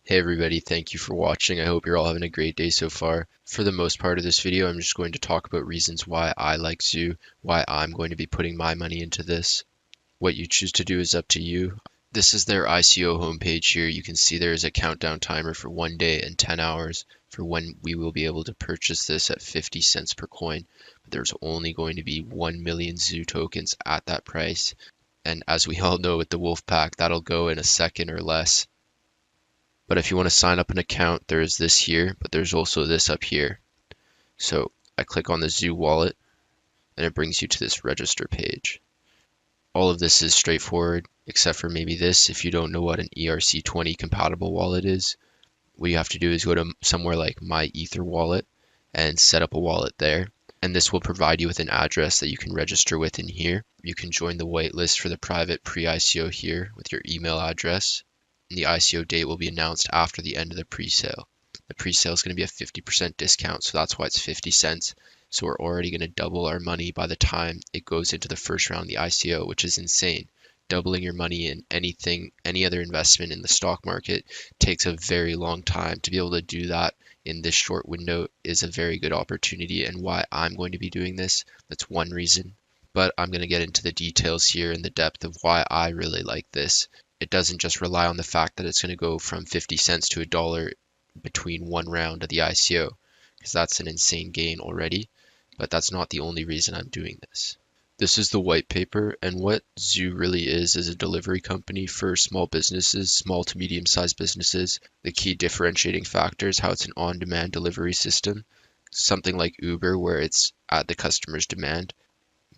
Hey everybody, thank you for watching. I hope you're all having a great day so far. For the most part of this video, I'm just going to talk about reasons why I like Zeew, why I'm going to be putting my money into this. What you choose to do is up to you. This is their ICO homepage here. You can see there is a countdown timer for 1 day and 10 hours for when we will be able to purchase this at 50 cents per coin. But there's only going to be 1 million Zeew tokens at that price. And as we all know with the wolf pack, that'll go in a second or less. But if you want to sign up an account, there's this here, but there's also this up here. So I click on the Zeew wallet and it brings you to this register page. All of this is straightforward, except for maybe this. If you don't know what an ERC20 compatible wallet is, what you have to do is go to somewhere like My Ether wallet and set up a wallet there. And this will provide you with an address that you can register with in here. You can join the whitelist for the private pre-ICO here with your email address. And the ICO date will be announced after the end of the pre-sale. The pre-sale is going to be a 50% discount, so that's why it's 50 cents. So we're already going to double our money by the time it goes into the first round of the ICO, which is insane. Doubling your money in anything, any other investment in the stock market takes a very long time. To be able to do that in this short window is a very good opportunity, and why I'm going to be doing this. That's one reason. But I'm going to get into the details here and the depth of why I really like this. It doesn't just rely on the fact that it's going to go from 50 cents to $1 between one round of the ICO, because that's an insane gain already, but that's not the only reason I'm doing this. This is the white paper, and what Zeew really is a delivery company for small businesses, small to medium-sized businesses. The key differentiating factor is how it's an on-demand delivery system, something like Uber where it's at the customer's demand.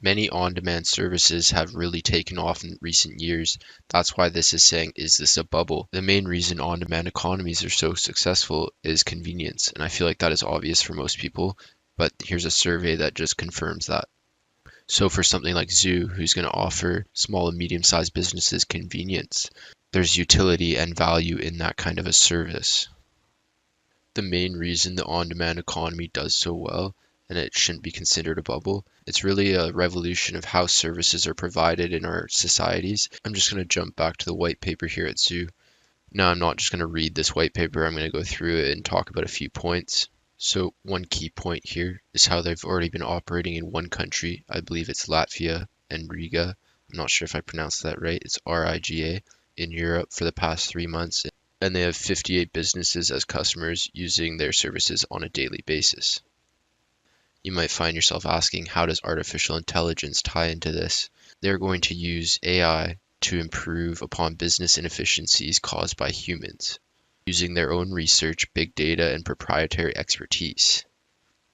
Many on-demand services have really taken off in recent years. That's why this is saying, is this a bubble? The main reason on-demand economies are so successful is convenience, and I feel like that is obvious for most people, but here's a survey that just confirms that. So for something like Zeew, who's going to offer small and medium-sized businesses convenience, there's utility and value in that kind of a service. The main reason the on-demand economy does so well, and it shouldn't be considered a bubble, it's really a revolution of how services are provided in our societies. I'm just going to jump back to the white paper here at Zeew. Now I'm not just going to read this white paper, I'm going to go through it and talk about a few points. So one key point here is how they've already been operating in one country. I believe it's Latvia and Riga. I'm not sure if I pronounced that right. It's Riga in Europe for the past 3 months. And they have 58 businesses as customers using their services on a daily basis. You might find yourself asking, how does artificial intelligence tie into this? They're going to use AI to improve upon business inefficiencies caused by humans, using their own research, big data, and proprietary expertise.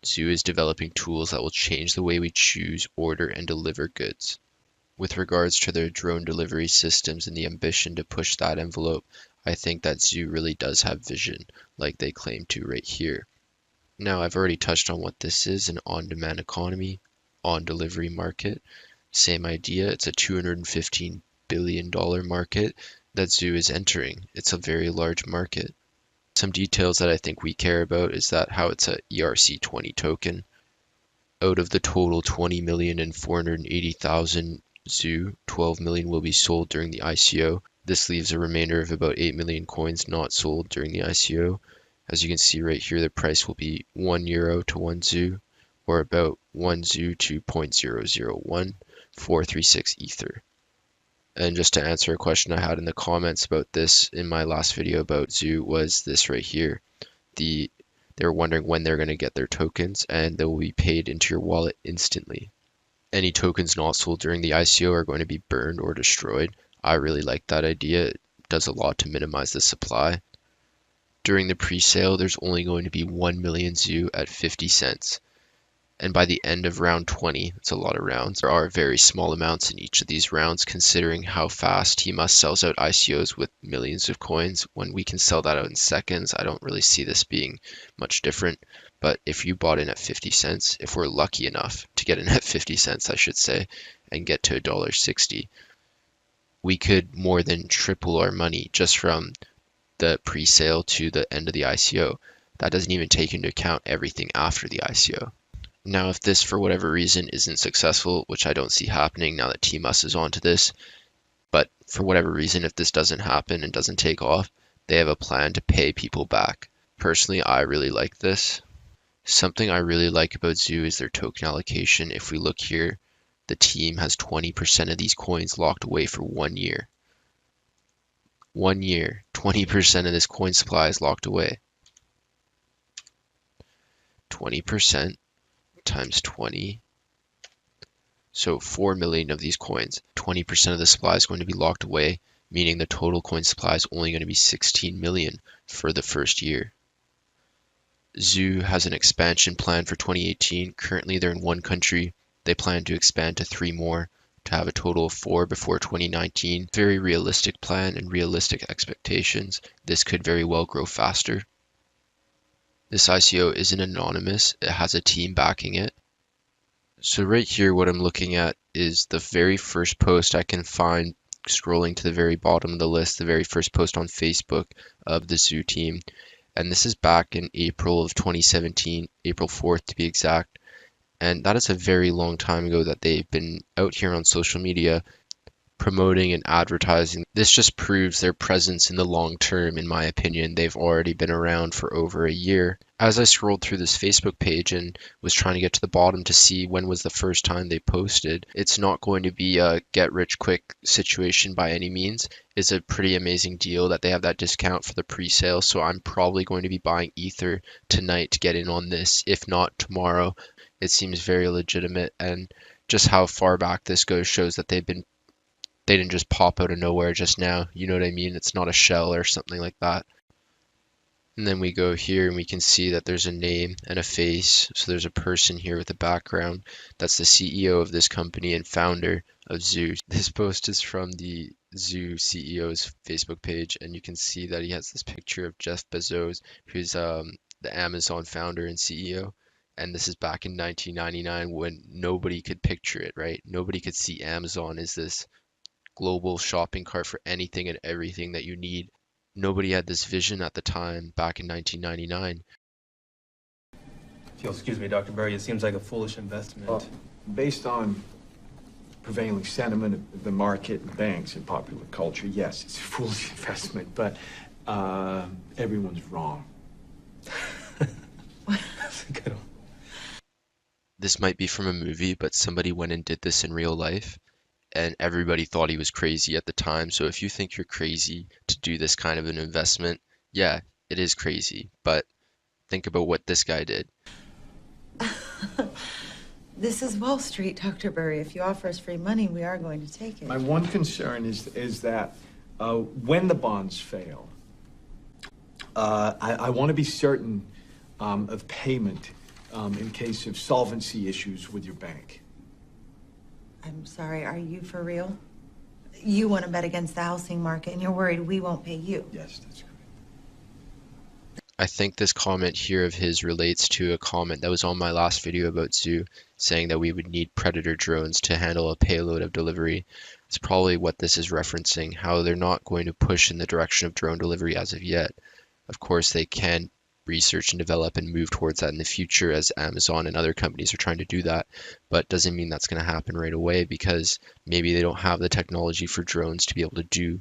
Zeew is developing tools that will change the way we choose, order, and deliver goods. With regards to their drone delivery systems and the ambition to push that envelope, I think that Zeew really does have vision, like they claim to right here. Now, I've already touched on what this is, an on-demand economy, on-delivery market. Same idea, it's a $215 billion market that Zeew is entering. It's a very large market. Some details that I think we care about is that how it's a ERC20 token. Out of the total 20,480,000 Zeew, 12 million will be sold during the ICO. This leaves a remainder of about 8 million coins not sold during the ICO. As you can see right here, the price will be €1 to 1 Zeew, or about 1 Zeew to 0.001436 Ether. And just to answer a question I had in the comments about this in my last video about Zeew was this right here. They're wondering when they're going to get their tokens, and they will be paid into your wallet instantly. Any tokens not sold during the ICO are going to be burned or destroyed. I really like that idea. It does a lot to minimize the supply. During the pre-sale, there's only going to be 1 million Zeew at 50 cents. And by the end of round 20, it's a lot of rounds, there are very small amounts in each of these rounds considering how fast TMUS sells out ICOs with millions of coins. When we can sell that out in seconds, I don't really see this being much different. But if you bought in at 50 cents, if we're lucky enough to get in at 50 cents, I should say, and get to $1.60, we could more than triple our money just from the pre-sale to the end of the ICO. That doesn't even take into account everything after the ICO. Now, if this, for whatever reason, isn't successful, which I don't see happening now that TMUS is onto this, but for whatever reason, if this doesn't happen and doesn't take off, they have a plan to pay people back. Personally, I really like this. Something I really like about Zeew is their token allocation. If we look here, the team has 20% of these coins locked away for 1 year. 1 year, 20% of this coin supply is locked away. 20% times 20. So 4 million of these coins. 20% of the supply is going to be locked away, meaning the total coin supply is only going to be 16 million for the first year. Zeew has an expansion plan for 2018. Currently, they're in one country. They plan to expand to 3 more to have a total of 4 before 2019. Very realistic plan and realistic expectations. This could very well grow faster. This ICO isn't anonymous. It has a team backing it. So right here, what I'm looking at is the very first post I can find scrolling to the very bottom of the list, the very first post on Facebook of the Zeew team. And this is back in April of 2017, April 4th to be exact. And that is a very long time ago that they've been out here on social media promoting and advertising. This just proves their presence in the long term, in my opinion. They've already been around for over a year. As I scrolled through this Facebook page and was trying to get to the bottom to see when was the first time they posted, it's not going to be a get rich quick situation by any means. It's a pretty amazing deal that they have that discount for the pre-sale, so I'm probably going to be buying Ether tonight to get in on this, if not tomorrow. It seems very legitimate, and just how far back this goes shows that they didn't just pop out of nowhere just now. You know what I mean? It's not a shell or something like that. And then we go here and we can see that there's a name and a face. So there's a person here with a background. That's the CEO of this company and founder of Zeew. This post is from the Zeew CEO's Facebook page, and you can see that he has this picture of Jeff Bezos, who's the Amazon founder and CEO. And this is back in 1999 when nobody could picture it, right? Nobody could see Amazon as this global shopping cart for anything and everything that you need. Nobody had this vision at the time back in 1999. If you'll excuse me, Dr. Berry, it seems like a foolish investment. Based on prevailing sentiment of the market, banks, and popular culture, yes, it's a foolish investment, but everyone's wrong. That's a good one. This might be from a movie, but somebody went and did this in real life, and everybody thought he was crazy at the time. So if you think you're crazy to do this kind of an investment, yeah, it is crazy. But think about what this guy did. This is Wall Street, Dr. Berry. If you offer us free money, we are going to take it. My one concern is that when the bonds fail, I want to be certain of payment in case of solvency issues with your bank. I'm sorry, are you for real? You want to bet against the housing market and you're worried we won't pay you. Yes, that's correct. I think this comment here of his relates to a comment that was on my last video about Zeew, saying that we would need predator drones to handle a payload of delivery. It's probably what this is referencing, how they're not going to push in the direction of drone delivery as of yet. Of course, they can research and develop and move towards that in the future as Amazon and other companies are trying to do that, but doesn't mean that's going to happen right away because maybe they don't have the technology for drones to be able to do